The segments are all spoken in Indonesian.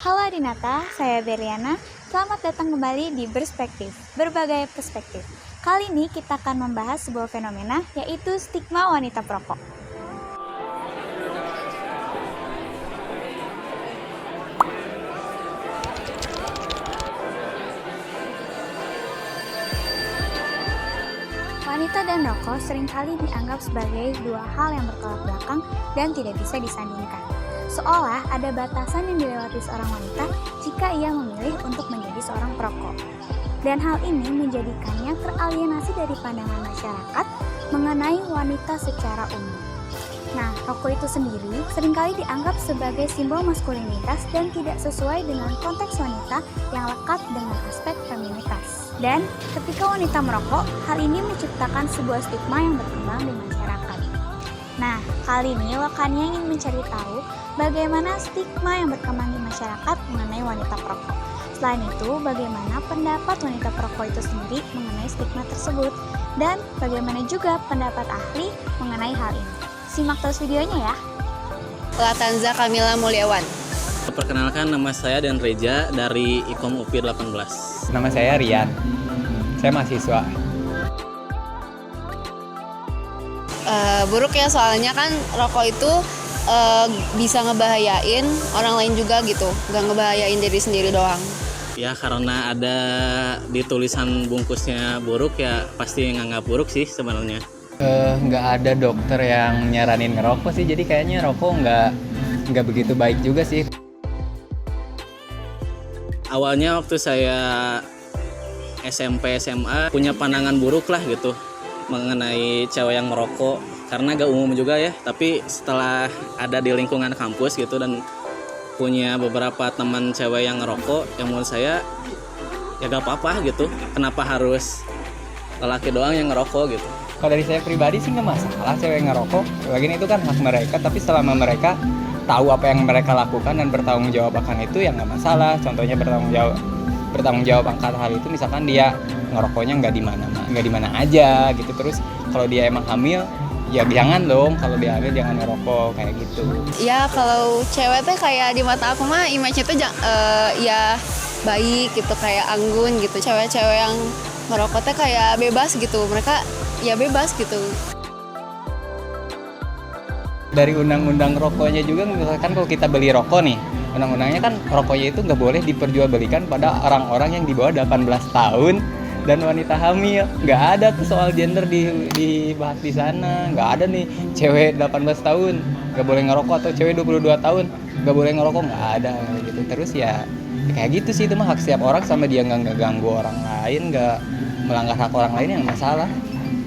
Halo Adinata, saya Beriana. Selamat datang kembali di Berspektif, berbagai perspektif. Kali ini kita akan membahas sebuah fenomena, yaitu stigma wanita perokok. Wanita dan rokok seringkali dianggap sebagai dua hal yang bertolak belakang dan tidak bisa disandingkan. Seolah ada batasan yang dilewati seorang wanita jika ia memilih untuk menjadi seorang perokok. Dan hal ini menjadikannya teralienasi dari pandangan masyarakat mengenai wanita secara umum. Nah, rokok itu sendiri seringkali dianggap sebagai simbol maskulinitas dan tidak sesuai dengan konteks wanita yang lekat dengan aspek feminitas. Dan ketika wanita merokok, hal ini menciptakan sebuah stigma yang berkembang di masyarakat. Nah, kali ini Wakania ingin mencari tahu bagaimana stigma yang berkembang di masyarakat mengenai wanita perokok. Selain itu, bagaimana pendapat wanita perokok itu sendiri mengenai stigma tersebut, dan bagaimana juga pendapat ahli mengenai hal ini. Simak terus videonya ya. Latanza Kamila Mulyawan. Perkenalkan, nama saya Dan Reja dari IKOM UPI 18. Nama saya Rian, saya mahasiswa. Buruk ya, soalnya kan rokok itu bisa ngebahayain orang lain juga gitu, gak ngebahayain diri sendiri doang. Ya, karena ada di tulisan bungkusnya buruk, ya pasti nganggap buruk sih sebenarnya. Nggak ada dokter yang nyaranin ngerokok sih, jadi kayaknya rokok nggak begitu baik juga sih. Awalnya waktu saya SMP, SMA punya pandangan buruk lah gitu mengenai cewek yang merokok, karena gak umum juga ya. Tapi setelah ada di lingkungan kampus gitu dan punya beberapa teman cewek yang ngerokok, yang menurut saya ya gak apa-apa gitu. Kenapa harus lelaki doang yang ngerokok gitu? Kalau dari saya pribadi sih nggak masalah cewek ngerokok. Lagian itu kan hak mereka, tapi selama mereka tahu apa yang mereka lakukan dan bertanggung jawab akan itu, ya nggak masalah. Contohnya bertanggung jawab akan hal itu, misalkan dia ngerokoknya nggak di mana aja gitu. Terus kalau dia emang hamil, ya jangan dong, kalau dia hamil jangan ngerokok kayak gitu. Ya kalau cewek teh kayak di mata aku mah image-nya tuh ya baik gitu, kayak anggun gitu. Cewek-cewek yang ngerokok teh kayak bebas gitu, mereka ya bebas gitu. Dari undang-undang rokoknya juga, misalkan kalau kita beli rokok nih, undang-undangnya kan rokoknya itu nggak boleh diperjualbelikan pada orang-orang yang di bawah 18 tahun dan wanita hamil. Nggak ada tuh soal gender dibahas di sana. Nggak ada nih cewek 18 tahun nggak boleh ngerokok atau cewek 22 tahun nggak boleh ngerokok, nggak ada gitu. Terus ya kayak gitu sih, itu mah hak setiap orang, sama dia nggak ngeganggu orang lain, nggak melanggar hak orang lain, yang masalah.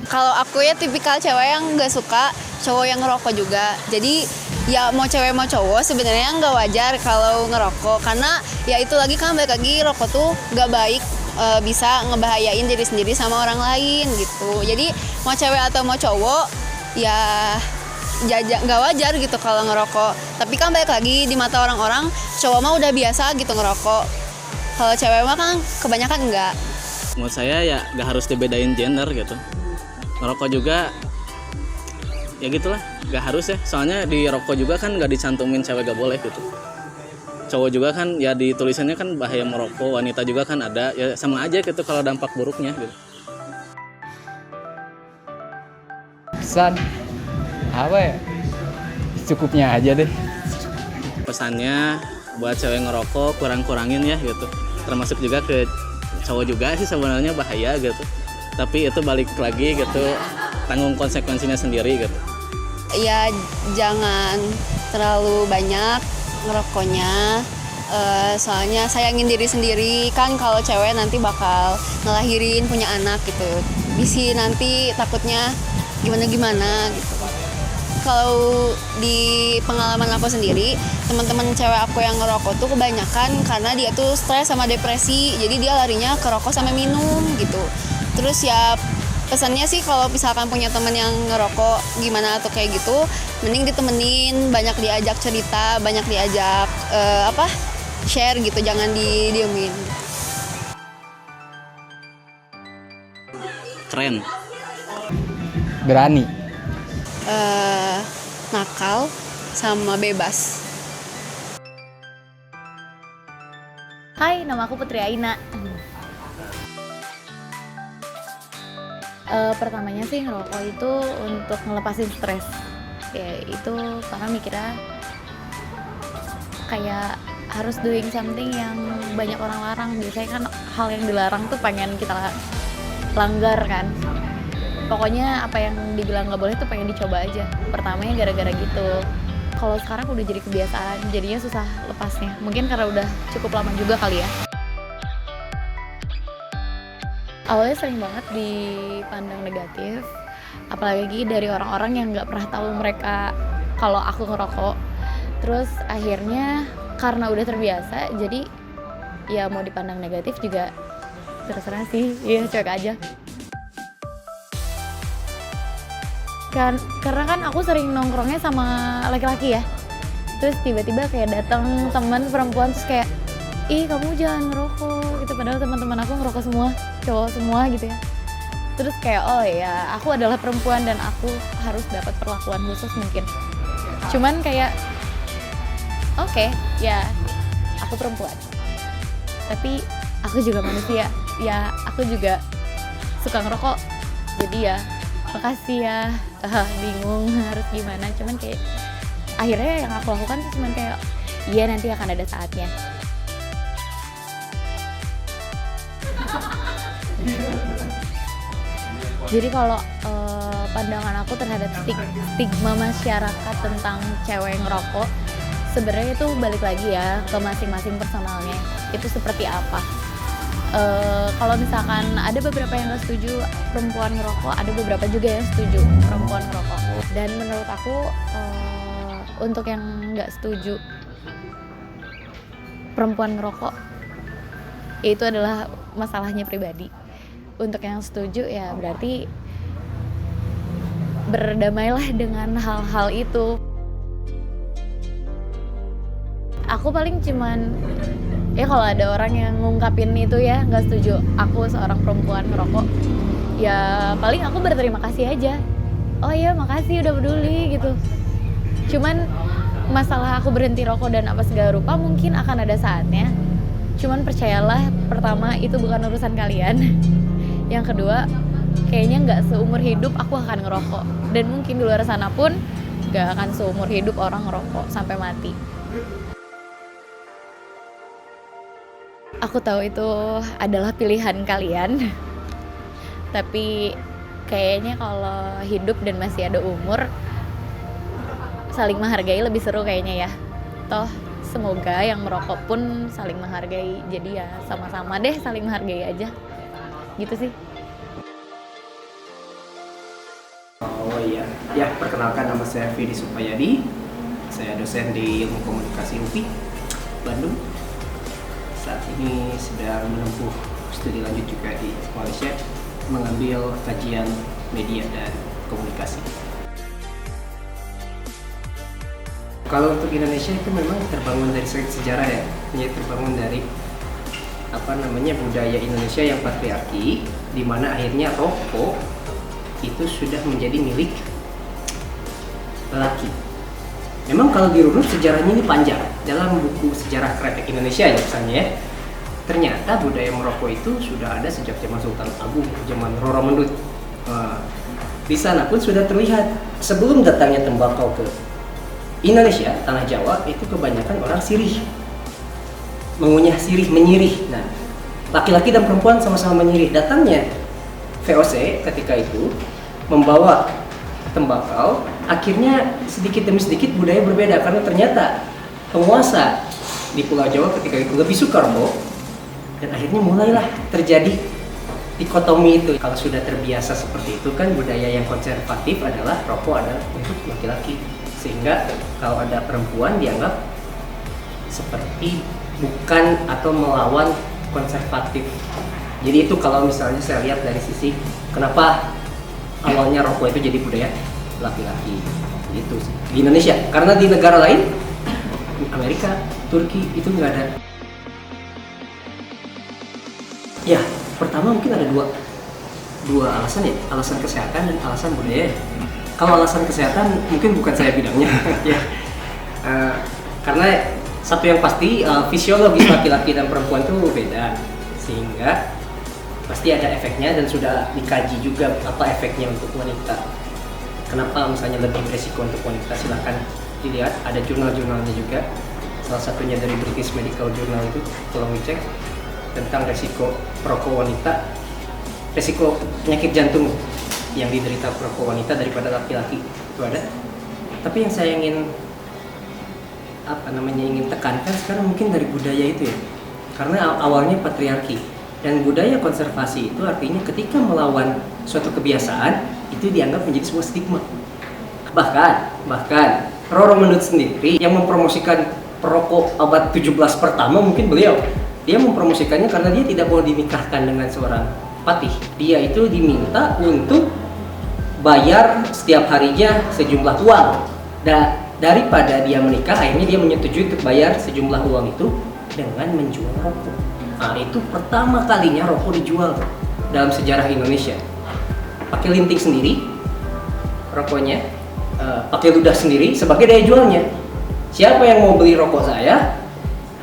Kalau aku ya tipikal cewek yang nggak suka cowok yang ngerokok juga. Jadi ya mau cewek mau cowok sebenarnya nggak wajar kalau ngerokok, karena ya itu lagi kan balik lagi, rokok tuh nggak baik, bisa ngebahayain diri sendiri sama orang lain gitu. Jadi mau cewek atau mau cowok ya nggak wajar gitu kalau ngerokok. Tapi kan balik lagi di mata orang-orang cowok mah udah biasa gitu ngerokok. Kalau cewek mah kan kebanyakan enggak. Menurut saya ya gak harus dibedain gender gitu. Ngerokok juga ya gitulah, gak harus ya. Soalnya di rokok juga kan gak dicantumin cewek gak boleh gitu. Cowok juga kan ya di tulisannya kan bahaya merokok, wanita juga kan ada, ya sama aja gitu kalau dampak buruknya gitu. Pesan apa ya, cukupnya aja deh. Pesannya buat cewek ngerokok kurang-kurangin ya gitu. Termasuk juga ke cowok juga sih sebenarnya bahaya gitu. Tapi itu balik lagi gitu, tanggung konsekuensinya sendiri gitu. Ya jangan terlalu banyak ngerokoknya, soalnya sayangin diri sendiri kan. Kalau cewek nanti bakal ngelahirin, punya anak gitu, bisa nanti takutnya gimana gitu. Kalau di pengalaman aku sendiri, teman-teman cewek aku yang ngerokok tuh kebanyakan karena dia tuh stres sama depresi, jadi dia larinya ke rokok sama minum gitu. Terus ya pesannya sih kalau misalkan punya temen yang ngerokok gimana atau kayak gitu, mending ditemenin, banyak diajak cerita, banyak diajak share gitu, jangan didiemin. Keren. Berani. Nakal sama bebas. Hai, nama aku Putri Aina. Pertamanya sih ngerokok itu untuk ngelepasin stres. Ya itu karena mikirnya kayak harus doing something yang banyak orang larang. Biasanya kan hal yang dilarang tuh pengen kita langgar kan. Pokoknya apa yang dibilang nggak boleh tuh pengen dicoba aja. Pertamanya gara-gara gitu. Kalau sekarang udah jadi kebiasaan, jadinya susah lepasnya. Mungkin karena udah cukup lama juga kali ya. Awalnya sering banget dipandang negatif, apalagi dari orang-orang yang nggak pernah tahu mereka kalau aku ngerokok. Terus akhirnya karena udah terbiasa, jadi ya mau dipandang negatif juga terserah sih, ya cuek aja. Karena kan aku sering nongkrongnya sama laki-laki ya, terus tiba-tiba kayak datang teman perempuan terus kayak, ih kamu jangan ngerokok gitu, padahal teman-teman aku ngerokok semua, cowok semua gitu ya. Terus kayak oh ya aku adalah perempuan dan aku harus dapat perlakuan khusus mungkin. Cuman kayak oke, ya aku perempuan, tapi aku juga manusia, ya aku juga suka ngerokok, jadi ya makasih ya. Bingung harus gimana, cuman kayak akhirnya yang aku lakukan tuh cuman kayak iya nanti akan ada saatnya. Jadi kalau pandangan aku terhadap stigma masyarakat tentang cewek ngerokok, sebenarnya itu balik lagi ya ke masing-masing personalnya itu seperti apa. Kalau misalkan ada beberapa yang nggak setuju perempuan ngerokok, ada beberapa juga yang setuju perempuan ngerokok. Dan menurut aku untuk yang nggak setuju perempuan ngerokok, itu adalah masalahnya pribadi. Untuk yang setuju ya berarti berdamailah dengan hal-hal itu. Aku paling cuman ya kalau ada orang yang ngungkapin itu ya nggak setuju aku seorang perempuan ngerokok, ya paling aku berterima kasih aja. Oh iya makasih udah peduli gitu. Cuman masalah aku berhenti rokok dan apa segala rupa mungkin akan ada saatnya. Cuman percayalah, pertama itu bukan urusan kalian. Yang kedua kayaknya nggak seumur hidup aku akan ngerokok, dan mungkin di luar sana pun nggak akan seumur hidup orang ngerokok sampai mati. Aku tahu itu adalah pilihan kalian, tapi kayaknya kalau hidup dan masih ada umur, saling menghargai lebih seru kayaknya ya. Toh semoga yang merokok pun saling menghargai, jadi ya sama-sama deh saling menghargai aja. Gitu sih. Oh iya, ya perkenalkan nama saya Fidi Supayadi. Saya dosen di Ilmu Komunikasi UPI Bandung. Saat ini sedang menempuh studi lanjut juga di Malaysia, mengambil kajian media dan komunikasi. Kalau untuk Indonesia itu memang terbangun dari sejarah ya, terbangun dari budaya Indonesia yang patriarki, di mana akhirnya rokok itu sudah menjadi milik lelaki. Memang kalau dirunut sejarahnya ini panjang. Dalam buku sejarah kretek Indonesia ya misalnya ya, ternyata budaya merokok itu sudah ada sejak zaman Sultan Agung, zaman Roro Mendut. Di sana pun sudah terlihat sebelum datangnya tembakau ke Indonesia, tanah Jawa itu kebanyakan orang sirih, mengunyah sirih, menyirih. Nah, laki-laki dan perempuan sama-sama menyirih. Datangnya VOC ketika itu membawa tembakau, akhirnya sedikit demi sedikit budaya berbeda karena ternyata penguasa di Pulau Jawa ketika itu lebih suka rokok, dan akhirnya mulailah terjadi dikotomi itu. Kalau sudah terbiasa seperti itu kan, budaya yang konservatif adalah rokok adalah untuk laki-laki, sehingga kalau ada perempuan dianggap seperti bukan atau melawan konservatif. Jadi itu kalau misalnya saya lihat dari sisi kenapa awalnya rokok itu jadi budaya laki-laki gitu sih di Indonesia. Karena di negara lain, Amerika, Turki itu nggak ada. Ya, pertama mungkin ada dua alasan ya, alasan kesehatan dan alasan budaya. Kalau alasan kesehatan mungkin bukan saya bidangnya ya, karena satu yang pasti fisiologis laki-laki dan perempuan itu beda, sehingga pasti ada efeknya dan sudah dikaji juga apa efeknya untuk wanita. Kenapa misalnya lebih beresiko untuk wanita, silahkan dilihat, ada jurnal-jurnalnya juga. Salah satunya dari British Medical Journal itu, tolong dicek tentang resiko perokok wanita, resiko penyakit jantung yang diderita perokok wanita daripada laki-laki itu ada. Tapi yang saya ingin ingin tekankan sekarang mungkin dari budaya itu ya, karena awalnya patriarki dan budaya konservasi itu artinya ketika melawan suatu kebiasaan itu dianggap menjadi sebuah stigma. Bahkan Roro Mendut sendiri yang mempromosikan perokok abad 17 pertama, mungkin dia mempromosikannya karena dia tidak mau dinikahkan dengan seorang patih. Dia itu diminta untuk bayar setiap harinya sejumlah uang. Daripada dia menikah, akhirnya dia menyetujui untuk bayar sejumlah uang itu dengan menjual rokok. Nah, itu pertama kalinya rokok dijual dalam sejarah Indonesia. Pakai linting sendiri, rokoknya, pakai ludah sendiri sebagai daya jualnya. Siapa yang mau beli rokok saya,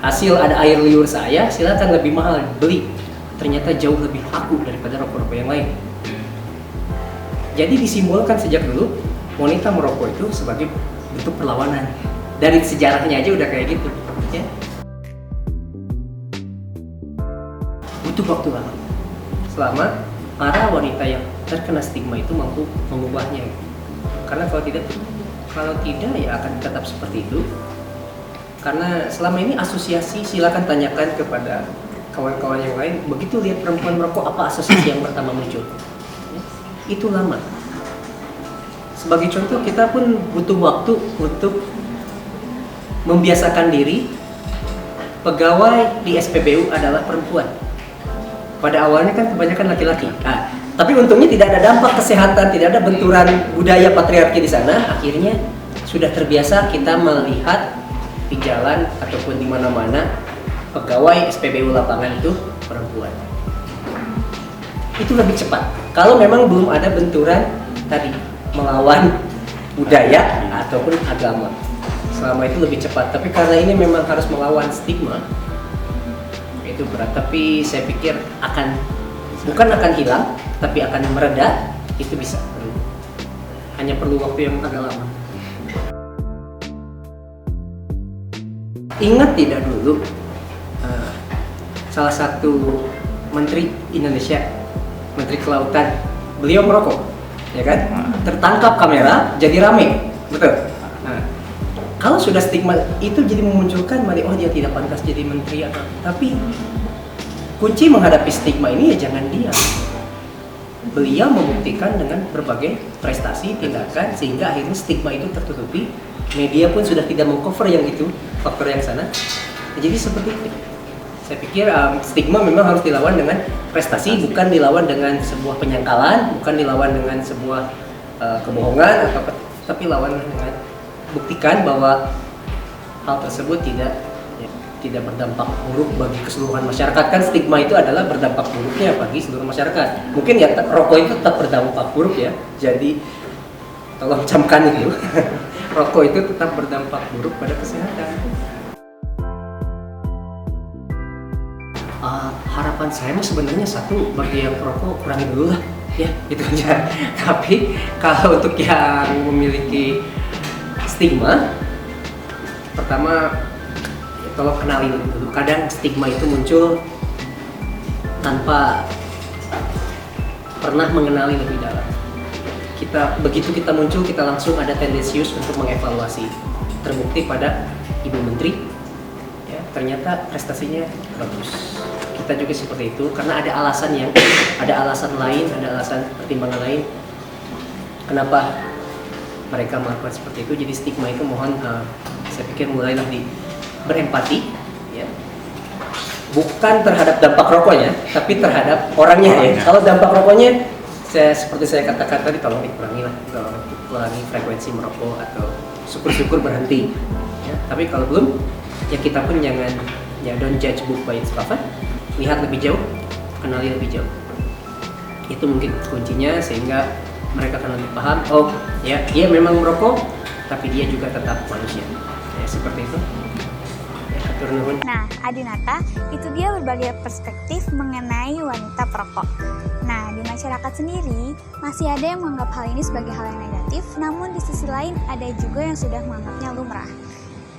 hasil ada air liur saya, silakan lebih mahal beli. Ternyata jauh lebih laku daripada rokok-rokok yang lain. Jadi disimbolkan sejak dulu wanita merokok itu sebagai bentuk perlawanan. Dari sejarahnya aja udah kayak gitu, ya. Butuh waktu lama. Selama para wanita yang terkena stigma itu mampu mengubahnya. Karena kalau tidak ya akan tetap seperti itu. Karena selama ini asosiasi, silakan tanyakan kepada kawan-kawan yang lain, begitu lihat perempuan merokok apa asosiasi yang pertama muncul? Ya, itu lama. Sebagai contoh, kita pun butuh waktu untuk membiasakan diri. Pegawai di SPBU adalah perempuan. Pada awalnya kan kebanyakan laki-laki. Tapi untungnya tidak ada dampak kesehatan, tidak ada benturan budaya patriarki di sana. Akhirnya sudah terbiasa kita melihat di jalan ataupun di mana-mana pegawai SPBU lapangan itu perempuan. Itu lebih cepat. Kalau memang belum ada benturan tadi melawan budaya ataupun agama, selama itu lebih cepat. Tapi karena ini memang harus melawan stigma, itu berat. Tapi saya pikir bukan akan hilang, tapi akan mereda. Itu bisa. Hanya perlu waktu yang agak lama. Ingat tidak dulu salah satu menteri Indonesia, Menteri Kelautan, beliau merokok, ya kan? Tertangkap kamera, jadi rame, betul. Nah, kalau sudah stigma itu jadi memunculkan, oh dia tidak pantas jadi menteri atau. Tapi kunci menghadapi stigma ini ya jangan diam. Beliau membuktikan dengan berbagai prestasi, tindakan, sehingga akhirnya stigma itu tertutupi. Media pun sudah tidak mengcover yang itu, faktor yang sana. Jadi seperti itu. Saya pikir stigma memang harus dilawan dengan prestasi, bukan dilawan dengan sebuah penyangkalan, bukan dilawan dengan sebuah kebohongan, tapi lawan dengan buktikan bahwa hal tersebut tidak berdampak buruk bagi keseluruhan masyarakat. Kan stigma itu adalah berdampak buruknya bagi seluruh masyarakat. Mungkin ya rokok itu tetap berdampak buruk ya. Jadi tolong camkan itu. Rokok itu tetap berdampak buruk pada kesehatan. Harapan saya mah sebenarnya satu, bagi yang perokok kurangi dulu lah, ya itu aja. Tapi kalau untuk yang memiliki stigma, pertama ya, tolong kenalin dulu. Kadang stigma itu muncul tanpa pernah mengenali lebih dalam. Begitu kita muncul, kita langsung ada tendensius untuk mengevaluasi. Terbukti pada Ibu Menteri, ya, ternyata prestasinya bagus. Kita juga seperti itu karena ada alasan lain, ada alasan pertimbangan lain kenapa mereka melakukan seperti itu. Jadi stigma itu mohon saya pikir mulailah berempati, ya, bukan terhadap dampak rokoknya, tapi terhadap orangnya. Ya. Kalau dampak rokoknya, seperti saya katakan tadi, tolong dikurangi lah, kurangi frekuensi merokok atau syukur-syukur berhenti. Ya. Tapi kalau belum, ya kita pun jangan, ya don't judge book by its cover. Lihat lebih jauh, kenali lebih jauh. Itu mungkin kuncinya sehingga mereka akan lebih paham. Oh, ya dia memang merokok, tapi dia juga tetap manusia. Ya, seperti itu. Ya. Dr. Nurul? Nah, Adinata, itu dia berbagai perspektif mengenai wanita perokok. Nah, di masyarakat sendiri, masih ada yang menganggap hal ini sebagai hal yang negatif, namun di sisi lain ada juga yang sudah menganggapnya lumrah.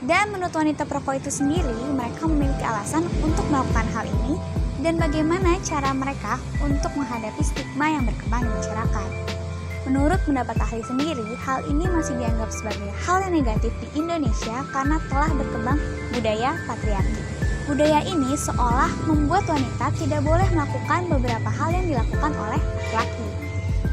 Dan menurut wanita perokok itu sendiri, mereka memiliki alasan untuk melakukan hal ini, dan bagaimana cara mereka untuk menghadapi stigma yang berkembang di masyarakat. Menurut pendapat ahli sendiri, hal ini masih dianggap sebagai hal yang negatif di Indonesia karena telah berkembang budaya patriarki. Budaya ini seolah membuat wanita tidak boleh melakukan beberapa hal yang dilakukan oleh laki-laki.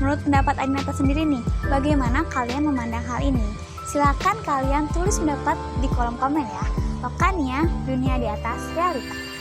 Menurut pendapat Adinata sendiri nih, bagaimana kalian memandang hal ini? Silakan kalian tulis pendapat di kolom komen ya. Lokanya dunia di atas realita.